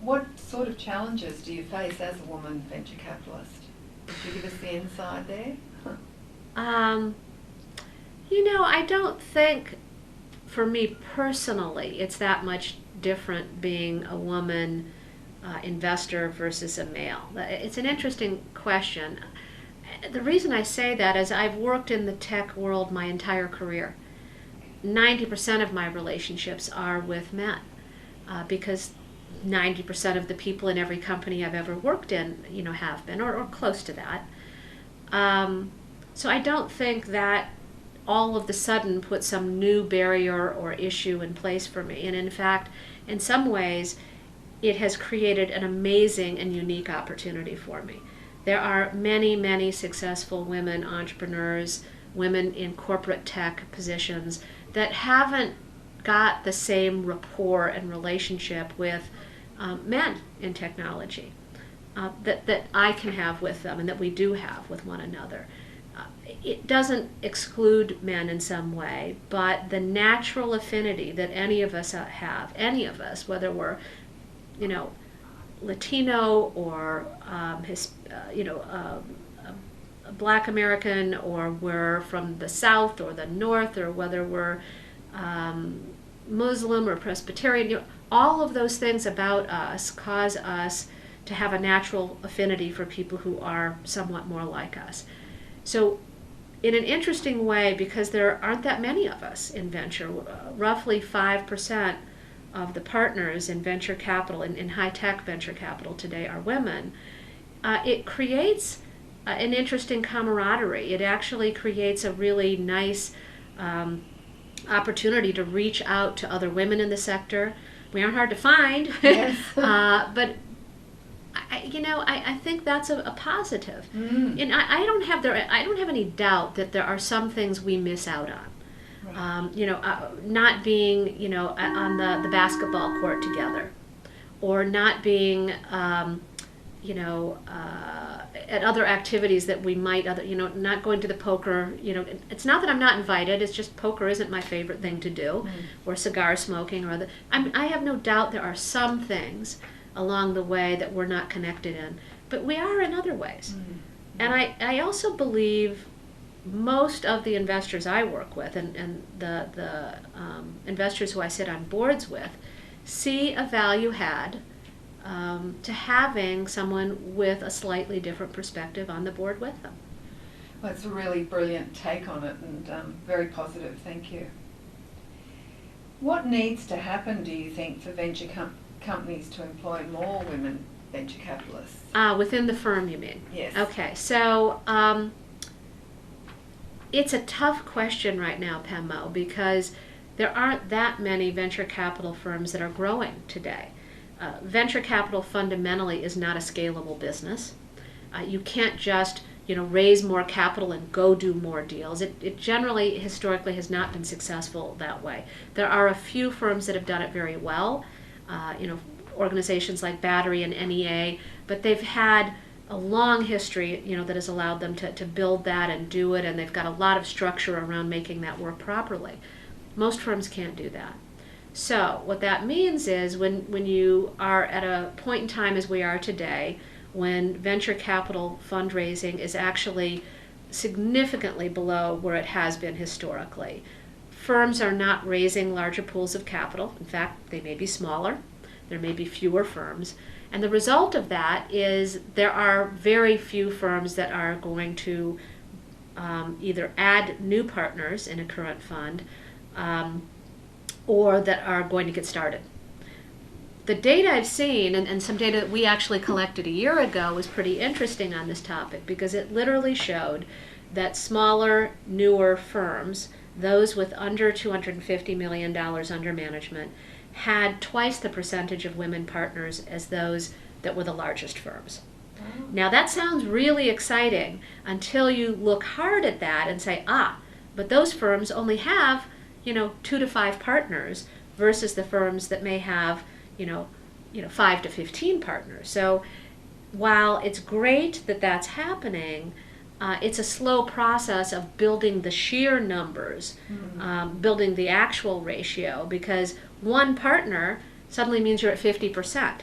What sort of challenges do you face as a woman venture capitalist? Could you give us the insight there? I don't think, for me personally, it's that much different being a woman investor versus a male. It's an interesting question. The reason I say that is I've worked in the tech world my entire career. 90% of my relationships are with men because 90% of the people in every company I've ever worked in, have been, or close to that. So I don't think that all of the sudden put some new barrier or issue in place for me. And in fact, in some ways, it has created an amazing and unique opportunity for me. There are many, many successful women entrepreneurs, women in corporate tech positions that haven't got the same rapport and relationship with men in technology that I can have with them and that we do have with one another. It doesn't exclude men in some way, but the natural affinity that any of us have, any of us, whether we're, Latino or Black American, or we're from the South or the North, or whether we're Muslim or Presbyterian, all of those things about us cause us to have a natural affinity for people who are somewhat more like us. So in an interesting way, because there aren't that many of us in venture, roughly 5% of the partners in venture capital, in high-tech venture capital today are women, it creates an interesting camaraderie. It actually creates a really nice opportunity to reach out to other women in the sector. We aren't hard to find, Yes. but I think that's a positive. And I don't have any doubt that there are some things we miss out on. Right. Not being on the basketball court together, or not being at other activities that we might not going to the poker. It's not that I'm not invited. It's just poker isn't my favorite thing to do, or cigar smoking or other. I have no doubt there are some things along the way that we're not connected in, but we are in other ways. And I also believe most of the investors I work with and the investors who I sit on boards with see a value had to having someone with a slightly different perspective on the board with them. Well, it's a really brilliant take on it, and very positive. Thank you. What needs to happen, do you think, for venture companies to employ more women venture capitalists? Within the firm, you mean? Yes. Okay, so it's a tough question right now, Pemo, because there aren't that many venture capital firms that are growing today. Venture capital fundamentally is not a scalable business. You can't just raise more capital and go do more deals. It generally, historically, has not been successful that way. There are a few firms that have done it very well, organizations like Battery and NEA, but they've had a long history, that has allowed them to build that and do it, and they've got a lot of structure around making that work properly. Most firms can't do that. So what that means is when you are at a point in time as we are today, when venture capital fundraising is actually significantly below where it has been historically, firms are not raising larger pools of capital. In fact, they may be smaller. There may be fewer firms. And the result of that is there are very few firms that are going to either add new partners in a current fund or that are going to get started. The data I've seen, and some data that we actually collected a year ago, was pretty interesting on this topic, because it literally showed that smaller, newer firms those with under $250 million under management had twice the percentage of women partners as those that were the largest firms. Oh. Now that sounds really exciting until you look hard at that and say, but those firms only have, 2 to 5 partners versus the firms that may have, 5 to 15 partners. So while it's great that that's happening, it's a slow process of building the sheer numbers, building the actual ratio, because one partner suddenly means you're at 50%,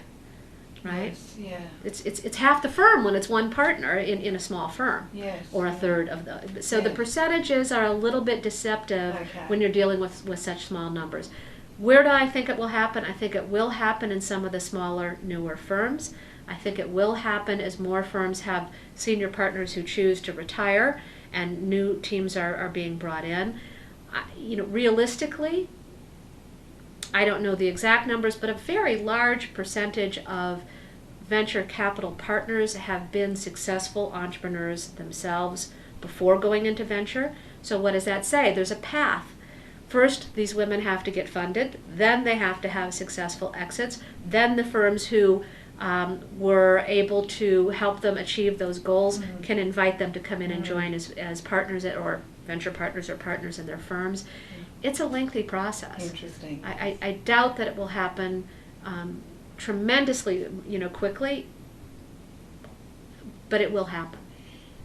right? Yes, yeah. It's half the firm when it's one partner in a small firm, Yes. or a third of the. So the Yes. percentages are a little bit deceptive Okay. when you're dealing with such small numbers. Where do I think it will happen? I think it will happen in some of the smaller, newer firms. I think it will happen as more firms have senior partners who choose to retire and new teams are being brought in. Realistically, I don't know the exact numbers, but a very large percentage of venture capital partners have been successful entrepreneurs themselves before going into venture. So what does that say? There's a path. First, these women have to get funded, then they have to have successful exits, then the firms who were able to help them achieve those goals can invite them to come in and join as partners or venture partners or partners in their firms. It's a lengthy process. Interesting. I doubt that it will happen tremendously, quickly, but it will happen.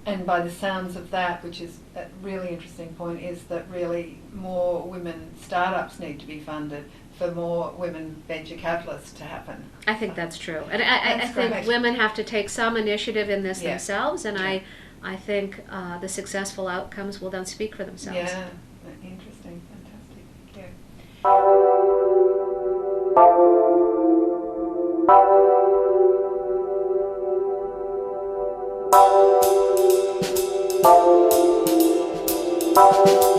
And by the sounds of that, which is a really interesting point, is that really more women startups need to be funded for more women venture capitalists to happen. I think that's true. And I think great. women have to take some initiative in this Yeah. themselves, and Yeah. I think the successful outcomes will then speak for themselves. Yeah, interesting, fantastic. Thank you.